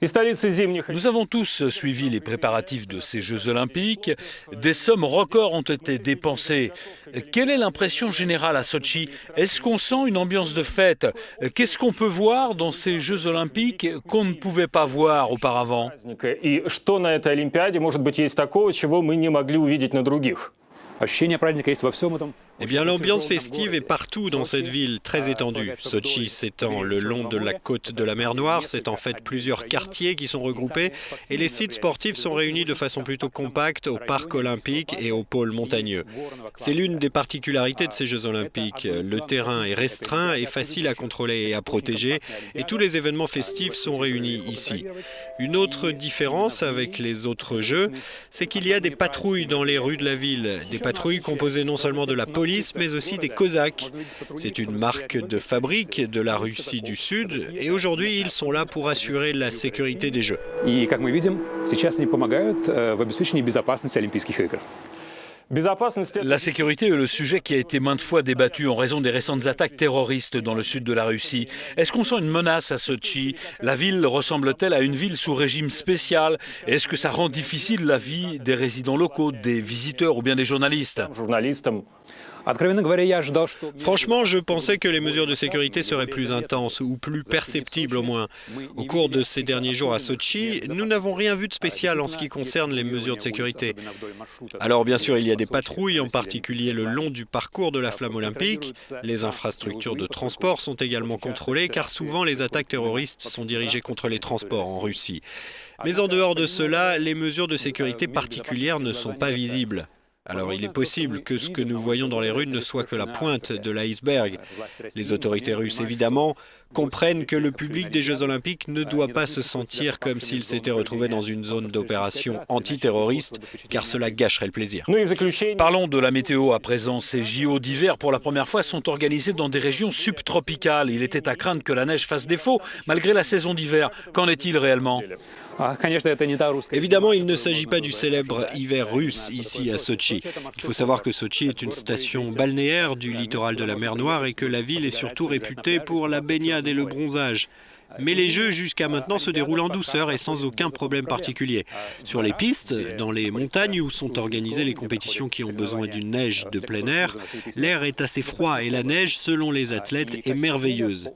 Nous avons tous suivi les préparatifs de ces Jeux Olympiques. Des sommes records ont été dépensées. Quelle est l'impression générale à Sotchi? Est-ce qu'on sent une ambiance de fête? Qu'est-ce qu'on peut voir dans ces Jeux Olympiques qu'on ne pouvait pas voir auparavant? И что на этой Олимпиаде, может быть, есть такого, чего мы не могли увидеть на других? Ощущение праздника есть во всем этом. Eh bien, l'ambiance festive est partout dans cette ville, très étendue. Sotchi s'étend le long de la côte de la mer Noire, c'est en fait plusieurs quartiers qui sont regroupés et les sites sportifs sont réunis de façon plutôt compacte au parc olympique et au pôle montagneux. C'est l'une des particularités de ces Jeux olympiques. Le terrain est restreint et facile à contrôler et à protéger et tous les événements festifs sont réunis ici. Une autre différence avec les autres Jeux, c'est qu'il y a des patrouilles dans les rues de la ville, des patrouilles composées non seulement de la police, mais aussi des Cosaques. C'est une marque de fabrique de la Russie du Sud et aujourd'hui ils sont là pour assurer la sécurité des Jeux. И, как мы видим, сейчас они помогают в обеспечении безопасности Олимпийских игр. La sécurité est le sujet qui a été maintes fois débattu en raison des récentes attaques terroristes dans le sud de la Russie. Est-ce qu'on sent une menace à Sotchi? La ville ressemble-t-elle à une ville sous régime spécial? Est-ce que ça rend difficile la vie des résidents locaux, des visiteurs ou bien des journalistes? Franchement, je pensais que les mesures de sécurité seraient plus intenses ou plus perceptibles au moins. Au cours de ces derniers jours à Sotchi, nous n'avons rien vu de spécial en ce qui concerne les mesures de sécurité. Alors bien sûr, il y a des patrouilles, en particulier le long du parcours de la flamme olympique. Les infrastructures de transport sont également contrôlées car souvent les attaques terroristes sont dirigées contre les transports en Russie. Mais en dehors de cela, les mesures de sécurité particulières ne sont pas visibles. Alors il est possible que ce que nous voyons dans les rues ne soit que la pointe de l'iceberg. Les autorités russes, évidemment, comprennent que le public des Jeux Olympiques ne doit pas se sentir comme s'il s'était retrouvé dans une zone d'opération antiterroriste, car cela gâcherait le plaisir. Parlons de la météo à présent. Ces JO d'hiver, pour la première fois, sont organisés dans des régions subtropicales. Il était à craindre que la neige fasse défaut, malgré la saison d'hiver. Qu'en est-il réellement? Évidemment, il ne s'agit pas du célèbre hiver russe ici à Sotchi. Il faut savoir que Sotchi est une station balnéaire du littoral de la mer Noire et que la ville est surtout réputée pour la baignade et le bronzage. Mais les Jeux jusqu'à maintenant se déroulent en douceur et sans aucun problème particulier. Sur les pistes, dans les montagnes où sont organisées les compétitions qui ont besoin d'une neige de plein air, l'air est assez froid et la neige, selon les athlètes, est merveilleuse.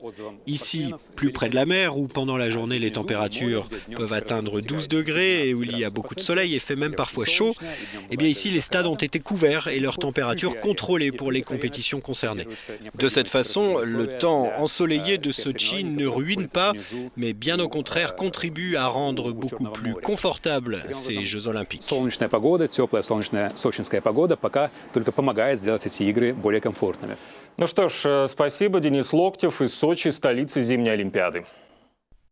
Ici, plus près de la mer, où pendant la journée les températures peuvent atteindre 12 degrés et où il y a beaucoup de soleil et fait même parfois chaud, eh bien ici les stades ont été couverts et leur température contrôlée pour les compétitions concernées. De cette façon, le temps ensoleillé de Sotchi ne ruine pas, mais bien au contraire contribue à rendre beaucoup plus confortables ces Jeux Olympiques. Солнечная погода, теплая солнечная сочинская погода пока только помогает сделать эти игры более комфортными. Ну что ж, спасибо. Денис Локтев из Сочи, столицы зимней Олимпиады.